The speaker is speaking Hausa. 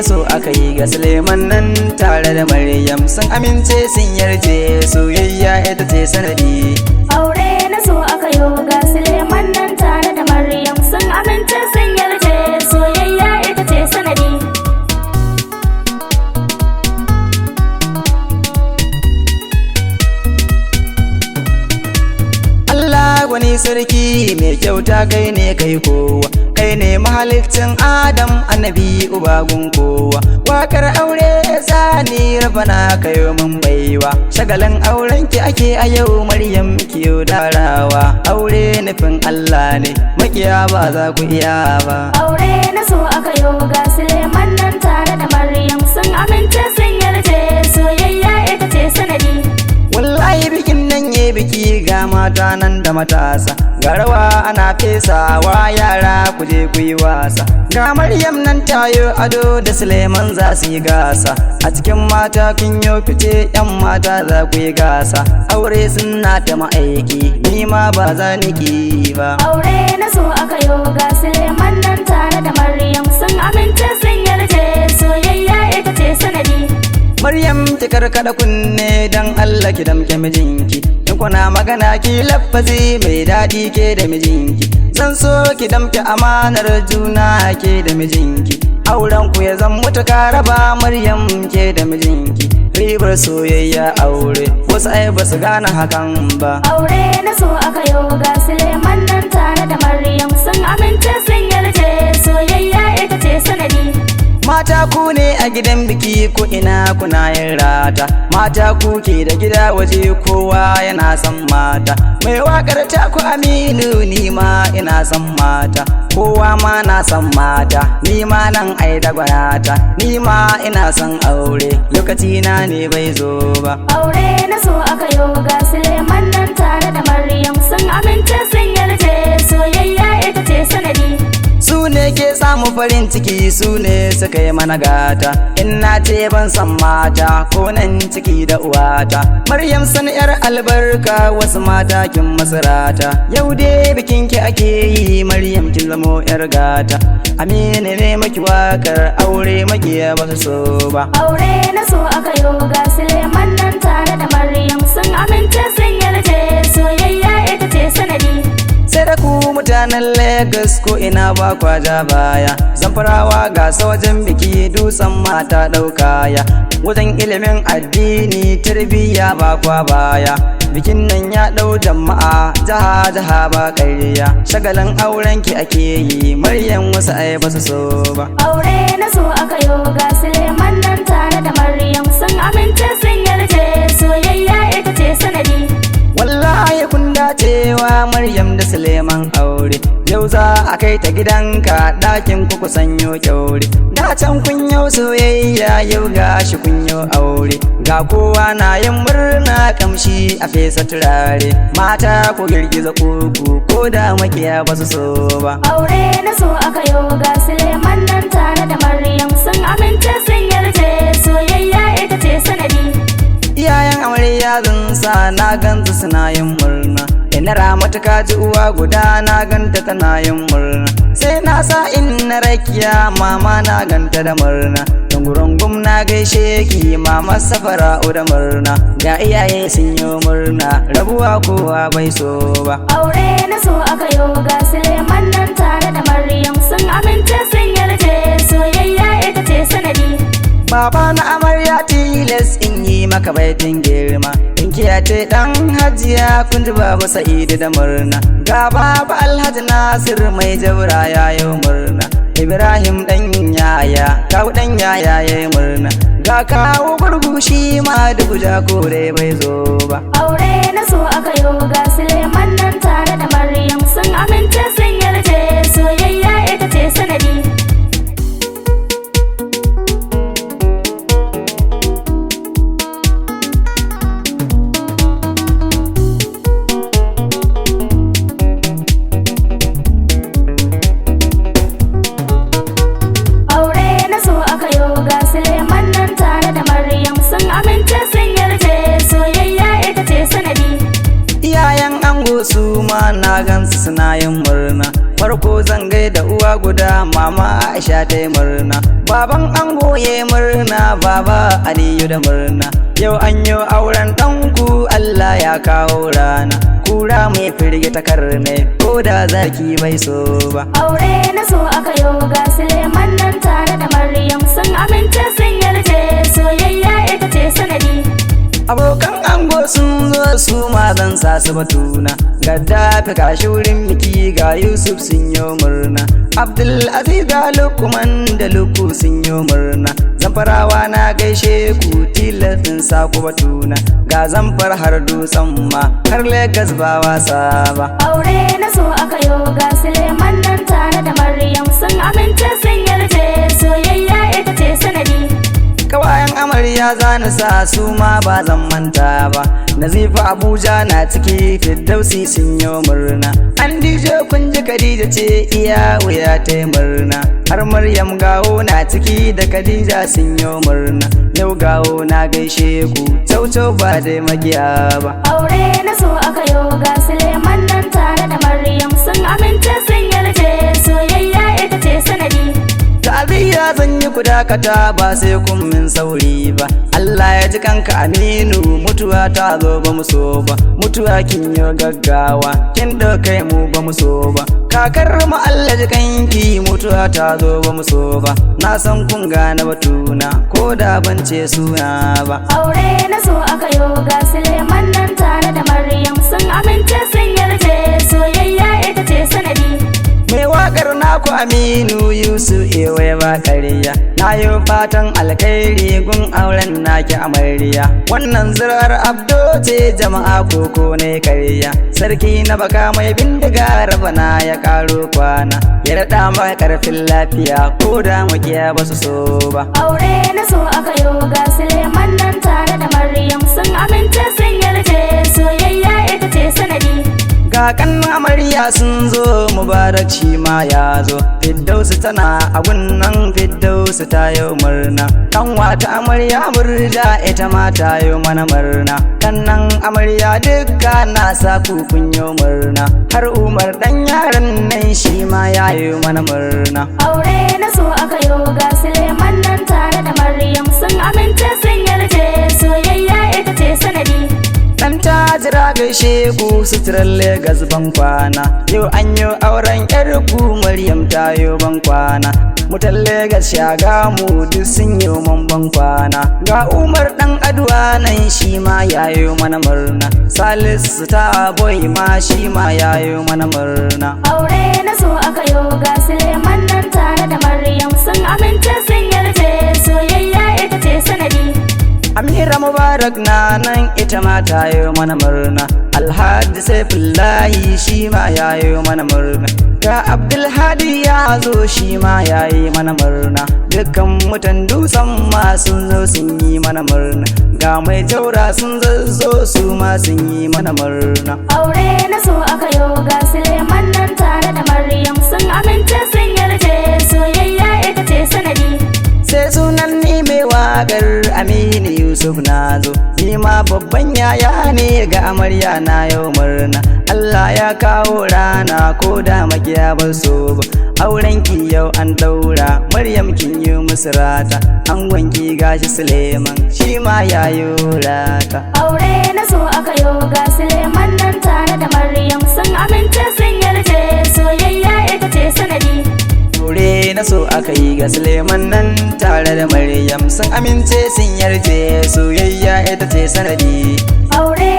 na so aka yi ga Suleiman nan tare da Maryam sun amince sun yarje soyayya ita ce sanadi. Aure na so aka yi ga Suleiman nan tare da Maryam sun amince sun yarje soyayya ita ce sanadi. Allah wani sarki mai kyauta kai ne kai kowa, kai ne mahalicin Adam annabi ubagun kowa. Wakar aure sani rabana kayo mun baiwa, shagalin auren ki ake a yau Maryam kiyo darawa. Aure nufin Allah ne makiya ba za ku iya ba. Aure na so aka yi ga Suleiman nan tare da Maryam sun amince sun yarje soyayya ita ce sanadi. Wallahi bikin nan ye biki ga mata nan da matasa, ga rawa ana fesawa yara ku je ku yi wasa. Ga Maryam nan tayo ado da Suleiman za su yi gasa, a cikin mata kin yo fice yan mata za ku yi gasa. Aure sunna ta ma'aiki ni ma ba za ni ki ba. Aure na so aka yi ga Suleiman nan tare da Maryam sun amince sun yarje soyayya ita ce sanadi. Maryam ki karkada kunne dan Allah ki damke mijinki, in kuna magana ki lafazi mai daɗi ke da mijinki. Zan so ki damke amanar juna ke da mijinki, auren ku ya zan mutuka raba Maryam ke da mijinki. Ribar soyayya aure wasu ai ba su gane hakan ba. Aure na so aka yi ga Suleiman nan tare da Maryam sun amince sun yarje soyayya ita ce sanadi. Mata ku ne a gidan biki ko ina kuna yin rata, mata ku ke da gida waje kowa yana son mata. Mai wakar ta ku Aminu ni ma ina son mata, kowa ma na son mata, ni ma nan ai da gwanata, ni ma ina son aure lokaci na ne bai zo ba. Aure na so aka yi ga Suleiman nan tare da Maryam sun amince sun yarje soyayya ita ce sanadi. Su ne ke samu farin ciki su ne suka yi mana gata, in na ce ban san mata ko nan ciki da uwata. Maryam san yar albarka wasu mata kin masarata, yau dai bikin ki ake yi Maryam kin zamo yar gata. Aminu ne maki wakar aure makiya ba su so ba. Aure na so aka yi ga Suleiman nan tare da Maryam sun amince sun yarje soyayya ita ce sanadi. Sai da ku mutanen Lagos ko ina ba kwa ja baya, Zamfarawa ga wajen biki dutsen mata ɗaukaya. Wajen ilimin addini tarbiyya ba kwa baya, bikin nan ya ɗau jama'a jaha ba ƙarya. Shagalin auren ki ake yi Maryam wasu ai ba su so ba. Aure na so aka yi ga Suleiman nan tare da Maryam sun amince sun yarje soyayya ita ce sanadi. Wallahi kun dacewa Maryam da Suleiman aure, yau za a kai ta gidanka ɗakin ku sanyo kyaure. Da can kun yau soyayya yau gashi kun yau aure, ga kowa na yin murna kamshi a fesa turare. Mata ku girgiza kuku ko da makiya ba su so ba. Aure na so aka yi ga Suleiman nan tare da Maryam sun amince sun yarje soyayya ita ce sanadi. Iyayen amarya zan sa na gansu suna yin murna, ina Ramatu ka ji uwa guda na ganta tana yin murna. Sai na sa in na rakiya mama na ganta da murna, dungurungum na gaishe ki mama Safara'u da murna. Ga iyaye sun yi murna rabuwa kowa bai so ba. Aure na so aka yi ga Suleiman nan tare da Maryam sun amince sun yarje soyayya ita ce sanadi. Baba na amarya tilas in yi maka baitin girma, in kiyace dan hajiya kun ji babu Sa'idu da murna. Ga baba Alhaji Nasir mai jabra ya yi murna, Ibrahim dan yaya kawu dan yaya ya yi murna. Ga kawo gurgushi ma duk jakore bai zo ba. Aure na so aka yi ga Suleiman nan tare da Maryam sun amince sun yarje soyayya ita ce sanadi. Su ma na gansu suna yin murna, farko zan gaida uwa guda mama Aisha ta yi murna, baban ango ya yi murna, baba Aliyu da murna, yau an yi auren ɗanku Allah ya kawo rana, kura mai firge ta karne ko da zaki bai so ba. Aure na so aka yo ga Suleiman nan tare da Maryam sun amince sun yarje soyayya ita ce sanadi. Abokan ango sun zo su ma zan sa su batuna, Gaddafi kashi wurin biki ga Yusuf sun yi murna, Abdulaziz ga Lukman da Luku sun yi murna, Zamfarawa na gaishe ku tilas din sa ku batuna, ga Zamfar har dutsen ma har Legas ba wasa ba. Aure na so aka yo ga Suleiman nan tare da Maryam sun amince sun yarje soyayya ita ce sanadi. Kawayan amarya za na sa su ma ba zan manta ba, Nazifa Abuja na ciki Firdausi sun yi murna, an DJ kun ji Khadija ce iya wuya ta yi murna, har Maryam Gawo na ciki da Khadija sun yi murna, yau Gawo na gaishe ku Caucau ba dai magiya ba. Aure na so aka yo ga Suleiman nan tare da Maryam sun amince sun yarje soyayya ita ce sanadi. Ta'aziyya zan yi ku dakata ba sai kun min sauri ba, Allah ya ji kanka Aminu mutuwa ta zo ba mu so ba, mutuwa kin yi gaggawa kin kai mu ba mu so ba, kakar mu Allah ji kanki mutuwa ta zo ba mu so ba, na san kun gane batuna ko da ban ce suna ba. Aure na so aka yo ga Suleiman nan tare da Maryam sun amince sun yarje soyayya ita ce sanadi. Mai waƙar naku Aminu Yusuf Ewe ba ƙarya, na yi fatan alkhairi gun auren naki amarya, wannan zirar Abdo ce jama'a koko ne ƙarya, sarki na baka mai bindiga rabana ya ƙaro kwana, ya daɗa mai ƙarfin lafiya ko da makiya ba su so ba. Aure na so aka yo ga Suleiman nan tare da Maryam sun amince sun yarje soyayya ita ce sanadi. Ga kan amarya sun zo Mubarak shi ma ya zo, Firdausu tana a gunnan Firdausu ta yi murna, kanwa ta amarya Murja ita ma ta yi mana murna, kannan amarya dukka na sa kun yi murna, har Umar dan yaran nan shi ma ya yi mana murna. Aure na so aka yo ga Suleiman nan tare da Maryam sun amince sun yarje soyayya ita ce sanadi. Dan ta jira gaishe ku suturar Legas ban kwana, yau an yi auren yar ku Maryam ta yi ban kwana, mutan Legas Shagamu duk sun yi man ban kwana, ga Umar dan Aduwa nan shi ma ya yi mana murna, Salisu ta boy ma shi ma ya yi mana murna. Aure na so aka yo ga Suleiman nan tare da Maryam sun amince sun yarje soyayya ita ce sanadi. Amira Mubarak na nan ita ma ta yi mana murna, Alhaji Saifullahi shi ma ya yi mana murna, ga Abdulhadi ya zo shi ma ya yi mana murna, dukkan mutan dutsen ma sun zo sun yi mana murna, ga mai taura sun zazzo su ma sun yi mana murna. Aure na so aka yo ga Suleiman nan tare da Maryam sun amince sun yarje soyayya ita ce sanadi. Sai sunan ni mai waƙar Aminu Yusuf na zo, ni ma babban yaya ne ga amarya na yau murna, Allah ya kawo rana ko da makiya ba so ba, auren ki yau an daura Maryam kin yi musu rata, angon ki gashi Suleiman shi ma ya yi rata. Aure na so aka yo ga Suleiman nan tare da Maryam sun amince sun yarje soyayya ita ce sanadi. Aure na so aka yi ga Suleiman nan tare da Maryam sun amince sun yarje soyayya ita ce sanadi. Aure